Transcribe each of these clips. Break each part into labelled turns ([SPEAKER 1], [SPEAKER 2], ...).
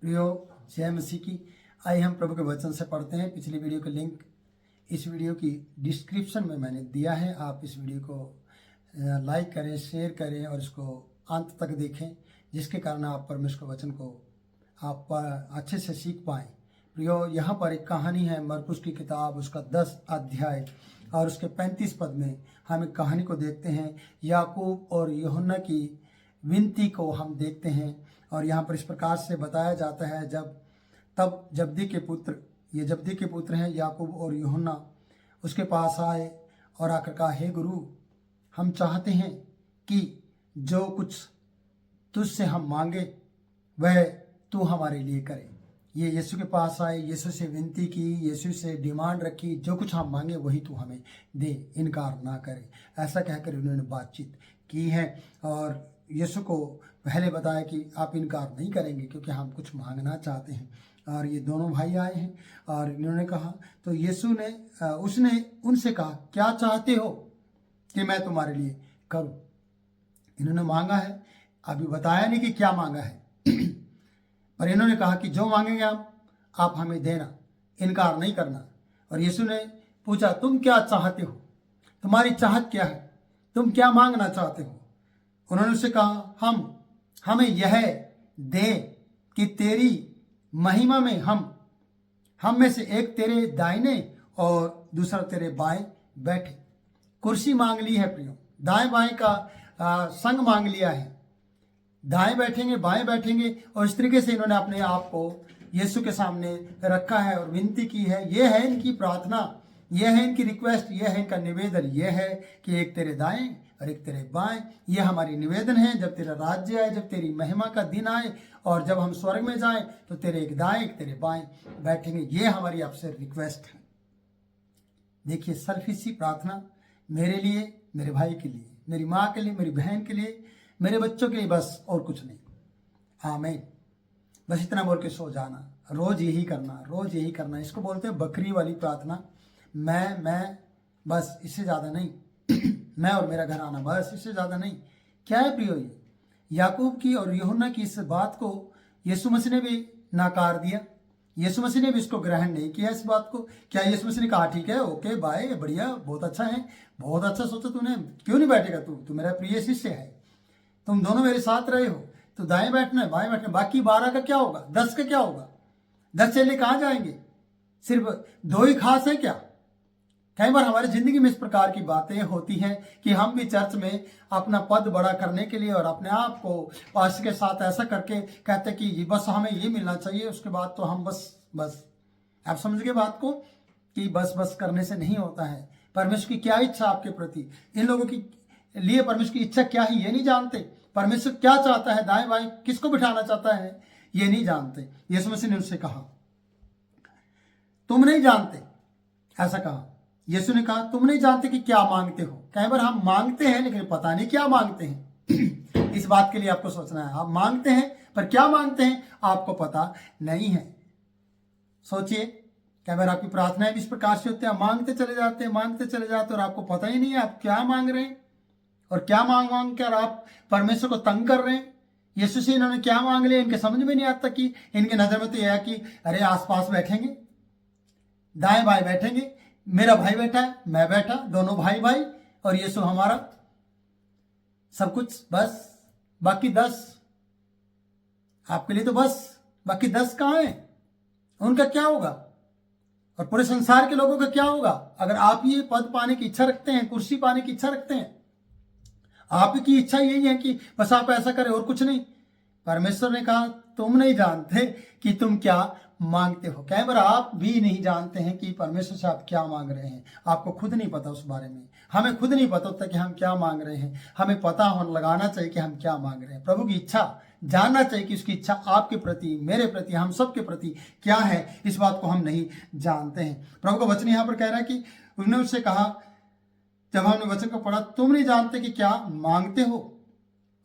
[SPEAKER 1] प्रियो जय मसीह की। आइए हम प्रभु के वचन से पढ़ते हैं। पिछली वीडियो का लिंक इस वीडियो की डिस्क्रिप्शन में मैंने दिया है। आप इस वीडियो को लाइक करें, शेयर करें और इसको अंत तक देखें, जिसके कारण आप परमेश्वर के वचन को आप अच्छे से सीख पाएँ। प्रियो, यहाँ पर एक कहानी है, मरकुस की किताब, उसका 10 अध्याय और उसके 35 पद में हम एक कहानी को देखते हैं। याकूब और यूहन्ना की विनती को हम देखते हैं और यहाँ पर इस प्रकार से बताया जाता है, तब जब्दी के पुत्र, ये जब्दी के पुत्र हैं याकूब और यूहन्ना, उसके पास आए और आकर कहा, हे गुरु, हम चाहते हैं कि जो कुछ तुझसे हम मांगे वह तू हमारे लिए करे। ये यीशु के पास आए, यीशु से विनती की, यीशु से डिमांड रखी, जो कुछ हम मांगे वही तू हमें दे, इनकार ना करे। ऐसा कहकर उन्होंने बातचीत की है और यीशु को पहले बताया कि आप इनकार नहीं करेंगे क्योंकि हम कुछ मांगना चाहते हैं। और ये दोनों भाई आए हैं और इन्होंने कहा, तो यीशु ने उसने उनसे कहा, क्या चाहते हो कि मैं तुम्हारे लिए करूं? इन्होंने मांगा है, अभी बताया नहीं कि क्या मांगा है पर इन्होंने कहा कि जो मांगेंगे आप हमें देना, इनकार नहीं करना। और यीशु ने पूछा, तुम क्या चाहते हो? तुम्हारी चाहत क्या है? तुम क्या मांगना चाहते हो? उन्होंने उससे कहा, हमें यह दे कि तेरी महिमा में हम में से एक तेरे दाहिने और दूसरा तेरे बाएं बैठे। कुर्सी मांग ली है प्रियो, दाएं बाएं का संग मांग लिया है। दाएं बैठेंगे, बाएं बैठेंगे और इस तरीके से इन्होंने अपने आप को यीशु के सामने रखा है और विनती की है। यह है इनकी प्रार्थना, यह है इनकी रिक्वेस्ट, यह है इनका निवेदन, यह है कि एक तेरे दाएं और एक तेरे बाएं। यह हमारी निवेदन है, जब तेरा राज्य आए, जब तेरी महिमा का दिन आए और जब हम स्वर्ग में जाएं तो तेरे एक दाएं एक तेरे बाएं बैठेंगे। ये हमारी आपसे रिक्वेस्ट है। देखिए, सेल्फिश प्रार्थना मेरे लिए, मेरे भाई के लिए, मेरी माँ के लिए, मेरी बहन के लिए, मेरे बच्चों के लिए, बस और कुछ नहीं। आमीन। बस इतना बोल के सो जाना, रोज यही करना, रोज यही करना। इसको बोलते हैं बकरी वाली प्रार्थना। मैं बस, इससे ज़्यादा नहीं मैं और मेरा घर आना, बस इससे ज़्यादा नहीं। क्या है प्रियो, ये याकूब की और यूहन्ना की इस बात को यीशु मसीह ने भी नकार दिया। यीशु मसीह ने भी इसको ग्रहण नहीं किया इस बात को। क्या यीशु मसीह ने कहा, ठीक है, ओके, बाय, बढ़िया, बहुत अच्छा है, बहुत अच्छा सोचा तूने, क्यों नहीं बैठेगा? तू मेरा प्रिय शिष्य है, तुम दोनों मेरे साथ रहे हो, तो दाएं बैठना है, बाएं बैठना है। बाकी 12 का क्या होगा? 10 का क्या होगा? 10 चेले कहाँ जाएंगे? सिर्फ 2 ही खास है क्या? कई बार हमारी जिंदगी में इस प्रकार की बातें होती हैं कि हम भी चर्च में अपना पद बड़ा करने के लिए और अपने आप को पास के साथ ऐसा करके कहते कि ये बस हमें ये मिलना चाहिए, उसके बाद तो हम बस आप समझ गए बात को कि बस करने से नहीं होता है। परमेश्वर की क्या इच्छा आपके प्रति, इन लोगों की लिए परमेश्वर की इच्छा क्या है ये नहीं जानते। परमेश्वर क्या चाहता है, दाएं बाएं किसको बिठाना चाहता है ये नहीं जानते। यीशु मसीह ने उससे कहा, तुम नहीं जानते, ऐसा कहा। यीशु ने कहा, तुम नहीं जानते कि क्या मांगते हो। कई बार हम मांगते हैं लेकिन पता नहीं क्या मांगते हैं इस बात के लिए आपको सोचना है। आप मांगते हैं पर क्या मांगते हैं आपको पता नहीं है। सोचिए, कई बार आपकी प्रार्थनाएं भी इस प्रकार से होती है, मांगते चले जाते और आपको पता ही नहीं है आप क्या मांग रहे हैं और क्या मांग कर आप परमेश्वर को तंग कर रहे हैं। यीशु से इन्होंने क्या मांग लिया, इनके समझ में नहीं आता कि इनके नजर में तो यह है कि अरे आसपास बैठेंगे, दाएं बाएं बैठेंगे, मेरा भाई बैठा है, मैं बैठा, दोनों भाई और यीशु हमारा सब कुछ, बस बाकी 10 आपके लिए, तो बस बाकी 10 कहाँ है? उनका क्या होगा? और पूरे संसार के लोगों का क्या होगा? अगर आप ये पद पाने की इच्छा रखते हैं, कुर्सी पाने की इच्छा रखते हैं, आपकी इच्छा यही है कि बस आप ऐसा करें और कुछ नहीं। परमेश्वर ने कहा, तुम नहीं जानते कि तुम क्या मांगते हो। कई बार आप भी नहीं जानते हैं कि परमेश्वर से आप क्या मांग रहे हैं। आपको खुद नहीं पता उस बारे में, हमें खुद नहीं पता होता कि हम क्या मांग रहे हैं। हमें पता होना लगाना चाहिए कि हम क्या मांग रहे हैं। प्रभु की इच्छा जानना चाहिए कि उसकी इच्छा आपके प्रति, मेरे प्रति, हम सब के प्रति क्या है। इस बात को हम नहीं जानते हैं। प्रभु का वचन यहाँ पर कह रहा है कि उन्होंने उससे कहा, जब हमने वचन को पढ़ा, तुम नहीं जानते कि क्या मांगते हो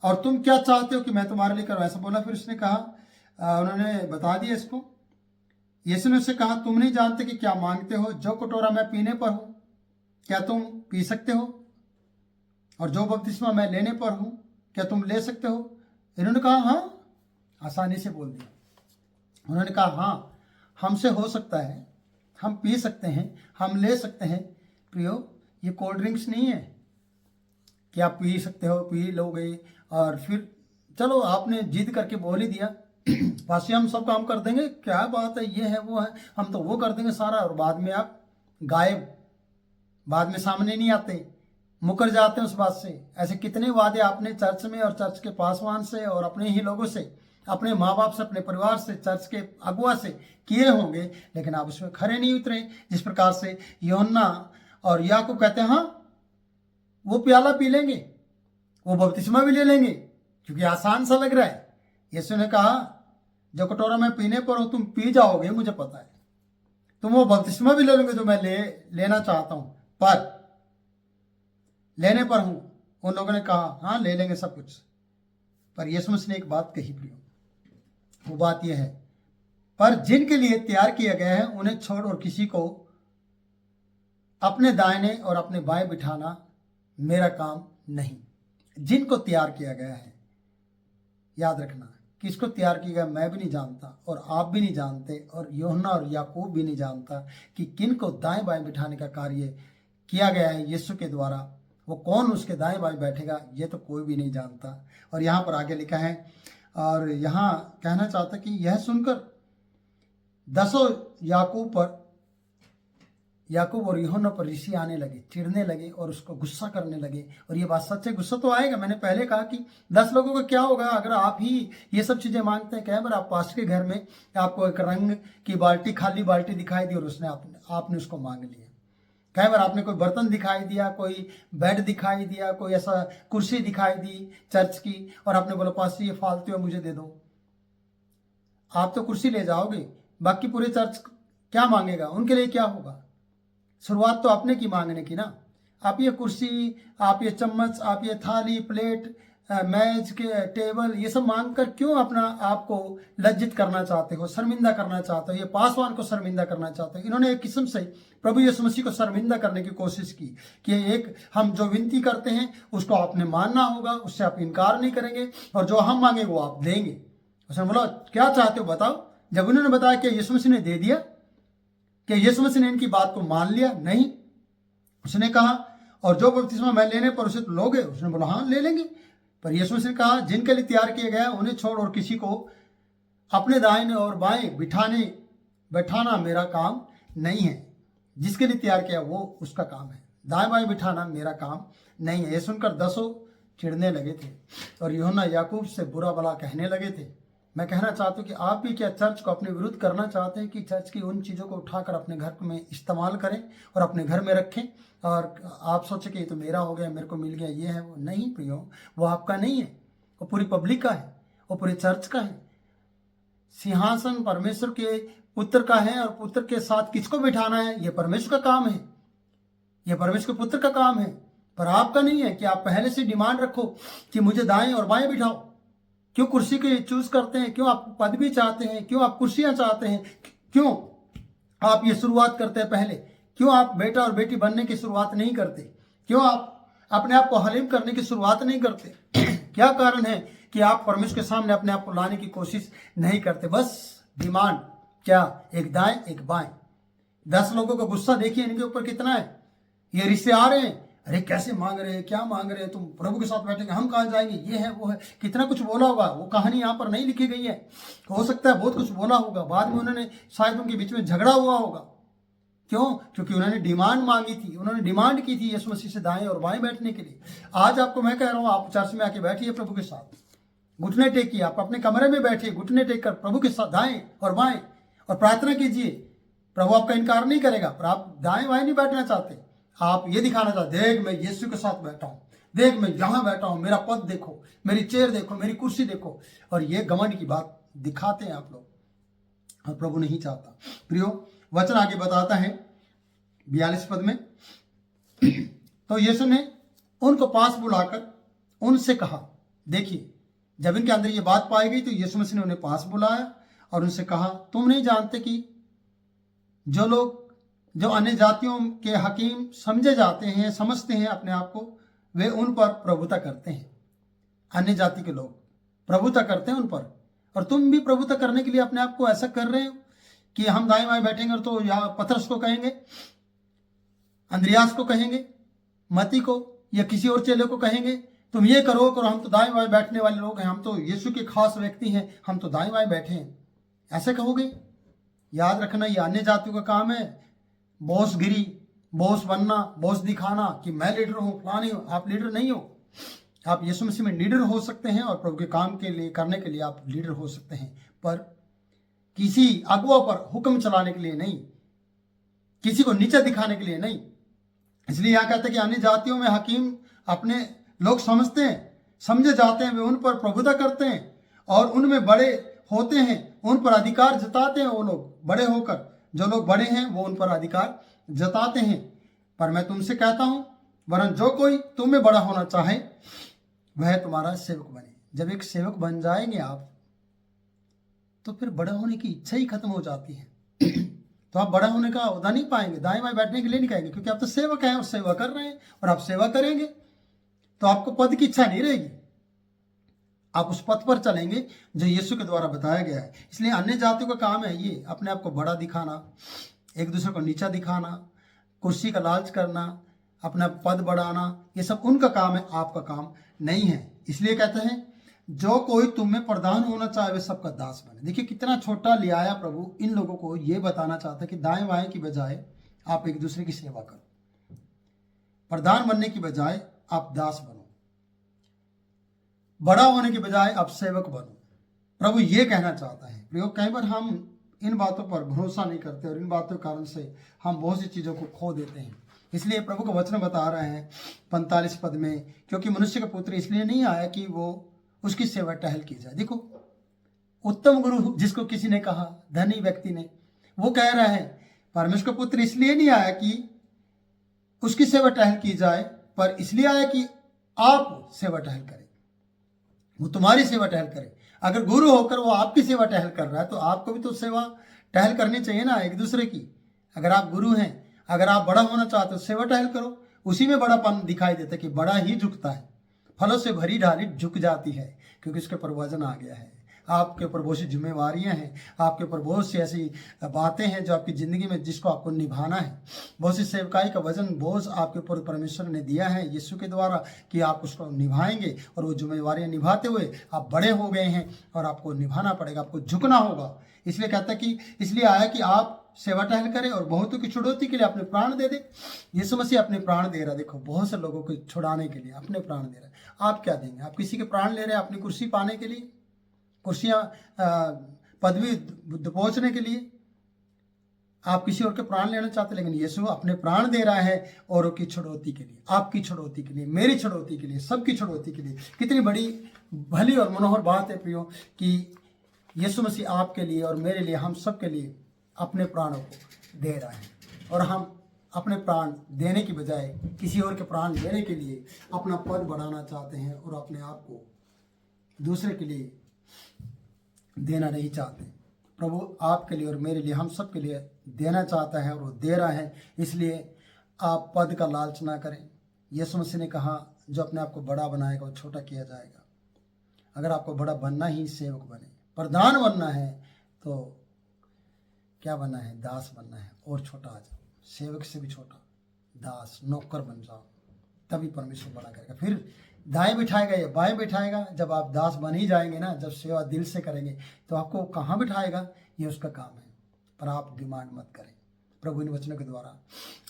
[SPEAKER 1] और तुम क्या चाहते हो कि मैं तुम्हारे लिए करूं, ऐसा बोला। फिर उसने कहा, उन्होंने बता दिया इसको। यीशु ने उससे कहा, तुम नहीं जानते कि क्या मांगते हो। जो कटोरा मैं पीने पर हूं क्या तुम पी सकते हो, और जो बपतिस्मा मैं लेने पर हूं क्या तुम ले सकते हो? इन्होंने कहा हाँ, आसानी से बोल दिया। उन्होंने कहा हाँ, हमसे हो सकता है, हम पी सकते हैं, हम ले सकते हैं। प्रियो, ये कोल्ड ड्रिंक्स नहीं है कि आप पी सकते हो, पी लोगे और फिर चलो आपने जिद करके बोल ही दिया पासी हम सब काम कर देंगे, क्या बात है, ये है वो है, हम तो वो कर देंगे सारा, और बाद में आप गायब, बाद में सामने नहीं आते, मुकर जाते हैं उस बात से। ऐसे कितने वादे आपने चर्च में और चर्च के पासवान से और अपने ही लोगों से, अपने माँ बाप से, अपने परिवार से, चर्च के अगुआ से किए होंगे, लेकिन आप उसमें खरे नहीं उतरे। जिस प्रकार से यूहन्ना और याकूब कहते हैं हाँ वो प्याला पी लेंगे, वो बपतिस्मा भी ले लेंगे, क्योंकि आसान सा लग रहा है। यीशु ने कहा जो कटोरा मैं पीने पर हूं तुम पी जाओगे, मुझे पता है, तुम वो बपतिस्मा भी ले लोगे जो मैं लेना चाहता हूं, पर लेने पर हूं। उन लोगों ने कहा हाँ ले लेंगे सब कुछ, पर यीशु मसीह ने एक बात कही प्रियो, वो बात यह है, पर जिनके लिए तैयार किया गया है उन्हें छोड़ और किसी को अपने दाहिने और अपने बाएं बिठाना मेरा काम नहीं। जिनको तैयार किया गया है, याद रखना, किसको तैयार किया गया मैं भी नहीं जानता और आप भी नहीं जानते, और यूहन्ना और याकूब भी नहीं जानता कि किन को दाएं बाएं बिठाने का कार्य किया गया है यीशु के द्वारा। वो कौन उसके दाएं बाएं बैठेगा ये तो कोई भी नहीं जानता। और यहाँ पर आगे लिखा है, और यहाँ कहना चाहता कि यह सुनकर दसों याकूब और यूहन्ना पर ऋषि आने लगे, चिढ़ने लगे और उसको गुस्सा करने लगे। और ये बात सच है, गुस्सा तो आएगा। मैंने पहले कहा कि 10 लोगों का क्या होगा अगर आप ही ये सब चीजें मांगते हैं। कई बार आप पास्टर के घर में आपको एक रंग की बाल्टी, खाली बाल्टी दिखाई दी और उसने आपने उसको मांग लिया। कई बार आपने कोई बर्तन दिखाई दिया, कोई बेड दिखाई दिया, कोई ऐसा कुर्सी दिखाई दी चर्च की, और आपने बोला पास्टर ये फालतू है मुझे दे दो। आप तो कुर्सी ले जाओगे, बाकी पूरे चर्च क्या मांगेगा, उनके लिए क्या होगा। शुरुआत तो आपने की मांगने की ना। आप ये कुर्सी, आप ये चम्मच, आप ये थाली, प्लेट, मेज के टेबल, ये सब मांग कर क्यों अपना आपको लज्जित करना चाहते हो, शर्मिंदा करना चाहते हो, ये पासवान को शर्मिंदा करना चाहते हो। इन्होंने एक किस्म से प्रभु यीशु मसीह को शर्मिंदा करने की कोशिश की कि एक हम जो विनती करते हैं उसको आपने मानना होगा, उससे आप इनकार नहीं करेंगे, और जो हम मांगे वो आप देंगे। उसने बोला क्या चाहते हो बताओ। जब उन्होंने बताया कि यीशु मसीह ने दे दिया, कि यीशु मसीह ने इनकी बात को मान लिया, नहीं। उसने कहा और जो बपतिस्मा मैं लेने पर उसे लोगे, उसने बोला हाँ ले लेंगे। पर यीशु मसीह ने कहा जिनके लिए तैयार किया गया उन्हें छोड़ और किसी को अपने दाहिने और बाएं बैठाना मेरा काम नहीं है। जिसके लिए तैयार किया वो उसका काम है, दाएं बाएं बिठाना मेरा काम नहीं है। ये सुनकर दसों चिढ़ने लगे थे और यूहन्ना याकूब से बुरा भला कहने लगे थे। मैं कहना चाहता हूँ कि आप भी क्या चर्च को अपने विरुद्ध करना चाहते हैं कि चर्च की उन चीज़ों को उठाकर अपने घर में इस्तेमाल करें और अपने घर में रखें, और आप सोचें कि ये तो मेरा हो गया, मेरे को मिल गया, ये है वो। नहीं प्रियो, वो आपका नहीं है, वो पूरी पब्लिक का है, वो पूरे चर्च का है। सिंहासन परमेश्वर के पुत्र का है, और पुत्र के साथ किसको बिठाना है ये परमेश्वर का काम है, ये परमेश्वर के पुत्र का काम है, पर आपका नहीं है कि आप पहले से डिमांड रखो कि मुझे दाएं और बाएं बिठाओ। क्यों कुर्सी को चूज करते हैं, क्यों आप पदवी चाहते हैं, क्यों आप कुर्सियां चाहते हैं, क्यों आप ये शुरुआत करते हैं पहले, क्यों आप बेटा और बेटी बनने की शुरुआत नहीं करते, क्यों आप अपने आप को हलीम करने की शुरुआत नहीं करते। क्या कारण है कि आप परमेश्वर के सामने अपने आप को लाने की कोशिश नहीं करते। बस डिमांड क्या, एक दाएं एक बाएं। 10 लोगों का गुस्सा देखिए इनके ऊपर कितना है। ये रिश्ते आ रहे हैं, अरे कैसे मांग रहे हैं, क्या मांग रहे हैं, तुम प्रभु के साथ बैठेंगे, हम कहाँ जाएंगे, ये है वो है, कितना कुछ बोला होगा। वो कहानी यहाँ पर नहीं लिखी गई है, हो सकता है बहुत कुछ बोला होगा, बाद में उन्होंने शायद उनके बीच में झगड़ा हुआ होगा। क्यों? क्योंकि उन्होंने डिमांड मांगी थी, उन्होंने डिमांड की थी यीशु मसीह से दाएं और बाएं बैठने के लिए। आज आपको मैं कह रहा हूँ, आप चर्च में आके बैठिए प्रभु के साथ, घुटने टेकिए, आप अपने कमरे में बैठिए घुटने टेक कर प्रभु के साथ दाएं और बाएं, और प्रार्थना कीजिए। प्रभु आपका इनकार नहीं करेगा, पर आप दाएं बाएं नहीं बैठना चाहते, आप ये दिखाना चाहते, देख मैं यीशु के साथ बैठा हूं, देख मैं यहां बैठा हूं, मेरा पद देखो, मेरी चेयर देखो, मेरी कुर्सी देखो, और ये घमंड की बात दिखाते हैं आप लोग, और प्रभु नहीं चाहता। प्रियो, वचन आगे बताता है 42 पद में, तो यीशु ने उनको पास बुलाकर उनसे कहा, देखिए जब इनके अंदर ये बात पाई गई तो यीशु मसीह ने उन्हें पास बुलाया और उनसे कहा, तुम नहीं जानते कि जो लोग जो अन्य जातियों के हकीम समझे जाते हैं, समझते हैं अपने आप को, वे उन पर प्रभुता करते हैं। अन्य जाति के लोग प्रभुता करते हैं उन पर, और तुम भी प्रभुता करने के लिए अपने आप को ऐसा कर रहे हो कि हम दाएं बाएं बैठेंगे तो या पतरस को कहेंगे, अंद्रियास को कहेंगे, मती को या किसी और चेले को कहेंगे तुम ये करो करो, हम तो दाएं बाएं बैठने वाले लोग हैं, हम तो यीशु के खास व्यक्ति हैं, हम तो दाएं बाएं बैठे हैं, ऐसे कहोगे? याद रखना ये अन्य जातियों का काम है, बॉसगिरी, बॉस बनना, बॉस दिखाना कि मैं लीडर हूं, फलानी हूं। आप लीडर नहीं हो। आप यीशु मसीह में लीडर हो सकते हैं और प्रभु के काम के लिए करने के लिए आप लीडर हो सकते हैं, पर किसी अगुआ पर हुक्म चलाने के लिए नहीं, किसी को नीचा दिखाने के लिए नहीं। इसलिए यहां कहते हैं कि अन्य जातियों में हकीम अपने लोग समझते हैं, समझे जाते हैं, वे उन पर प्रभुता करते हैं और उनमें बड़े होते हैं, उन पर अधिकार जताते हैं। वो लोग बड़े होकर, जो लोग बड़े हैं वो उन पर अधिकार जताते हैं। पर मैं तुमसे कहता हूं, वरन जो कोई तुम में बड़ा होना चाहे वह तुम्हारा सेवक बने। जब एक सेवक बन जाएंगे आप, तो फिर बड़ा होने की इच्छा ही खत्म हो जाती है। तो आप बड़ा होने का ओहदा नहीं पाएंगे, दाएं बाएं बैठने के लिए नहीं कहेंगे, क्योंकि आप तो सेवक हैं और सेवा कर रहे हैं, और आप सेवा करेंगे तो आपको पद की इच्छा नहीं रहेगी। आप उस पथ पर चलेंगे जो यीशु के द्वारा बताया गया है। इसलिए अन्य जातियों का काम है ये अपने आप को बड़ा दिखाना, एक दूसरे को नीचा दिखाना, कुर्सी का लालच करना, अपना पद बढ़ाना, ये सब उनका काम है, आपका काम नहीं है। इसलिए कहते हैं जो कोई तुम में प्रधान होना चाहे वे सबका दास बने। देखिए कितना छोटा ले आया प्रभु, इन लोगों को ये बताना चाहता है कि दाएं बाएं की बजाय आप एक दूसरे की सेवा करो, प्रधान बनने की बजाय आप दास बनो, बड़ा होने के बजाय आप सेवक बनो। प्रभु ये कहना चाहता है। प्रयोग कई बार हम इन बातों पर भरोसा नहीं करते और इन बातों के कारण से हम बहुत सी चीज़ों को खो देते हैं। इसलिए प्रभु का वचन बता रहे हैं 45 पद में, क्योंकि मनुष्य का पुत्र इसलिए नहीं आया कि वो उसकी सेवा टहल की जाए। देखो उत्तम गुरु जिसको किसी ने कहा, धनी व्यक्ति ने, वो कह रहा है परमेश्वर का पुत्र इसलिए नहीं आया कि उसकी सेवा टहल की जाए, पर इसलिए आया कि आप सेवा टहल करें, वो तुम्हारी सेवा टहल करे। अगर गुरु होकर वो आपकी सेवा टहल कर रहा है तो आपको भी तो सेवा टहल करनी चाहिए ना एक दूसरे की। अगर आप गुरु हैं, अगर आप बड़ा होना चाहते हो, सेवा टहल करो। उसी में बड़ापन दिखाई देता है कि बड़ा ही झुकता है, फलों से भरी ढाली झुक जाती है, क्योंकि उसके ऊपर वजन आ गया है। आपके ऊपर बहुत सी जिम्मेवारियां हैं, आपके ऊपर बहुत सी ऐसी बातें हैं जो आपकी ज़िंदगी में जिसको आपको निभाना है। बहुत सी सेवकाई का वजन बोझ आपके ऊपर परमेश्वर ने दिया है यीशु के द्वारा कि आप उसको निभाएंगे, और वो जिम्मेवारियां निभाते हुए आप बड़े हो गए हैं और आपको निभाना पड़ेगा, आपको झुकना होगा। इसलिए कहता है कि इसलिए आया कि आप सेवा टहल करें और बहुतों की छुड़ौती के लिए अपने प्राण दे दे। यीशु मसीह अपने प्राण दे रहा है। देखो बहुत से लोगों को छुड़ाने के लिए अपने प्राण दे रहा है। आप क्या देंगे? आप किसी के प्राण ले रहे हैं अपनी कुर्सी पाने के लिए, कुर्सियां पदवी पहुंचने के लिए? आप किसी और के प्राण लेना चाहते, लेकिन यीशु अपने प्राण दे रहा है औरों की छुड़ौती के लिए, आपकी छुड़ौती के लिए, मेरी छुड़ौती के लिए, सबकी छुड़ौती के लिए। कितनी बड़ी भली और मनोहर बात है प्रियो कि यीशु मसीह आपके लिए और मेरे लिए, हम सब के लिए अपने प्राणों को दे रहा है, और हम अपने प्राण देने की बजाय किसी और के प्राण लेने के लिए अपना पद बढ़ाना चाहते हैं और अपने आप को दूसरे के लिए देना नहीं चाहते। प्रभु आपके लिए और मेरे लिए, हम सब के लिए देना चाहता है और वो दे रहा है। इसलिए आप पद का लालच ना करें। यीशु मसीह ने कहा जो अपने आप को बड़ा बनाएगा वो छोटा किया जाएगा। अगर आपको बड़ा बनना ही, सेवक बने, प्रधान बनना है, तो क्या बनना है? दास बनना है, और छोटा आ जाओ, सेवक से भी छोटा, दास, नौकर बन जाओ, तभी परमेश्वर बड़ा करेगा। फिर दाएं बिठाएगा या बाएं बिठाएगा? जब आप दास बन ही जाएंगे ना, जब सेवा दिल से करेंगे, तो आपको कहाँ बिठाएगा ये उसका काम है। पर आप डिमांड मत करें। प्रभु इन वचनों के द्वारा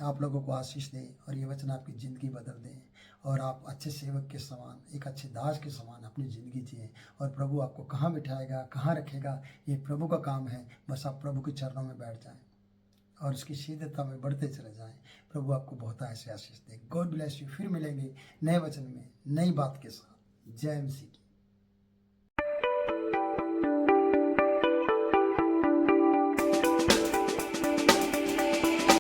[SPEAKER 1] आप लोगों को आशीष दें और ये वचन आपकी ज़िंदगी बदल दें, और आप अच्छे सेवक के समान, एक अच्छे दास के समान अपनी ज़िंदगी जिए। और प्रभु आपको कहाँ बिठाएगा, कहाँ रखेगा, ये प्रभु का काम है। बस आप प्रभु के चरणों में बैठ जाएं और उसकी शीघ्रता में बढ़ते चले जाएं। प्रभु आपको बहुत ऐसे आशीष दे। God bless you. फिर मिलेंगे नए वचन में, नई बात के साथ। जय मसीह।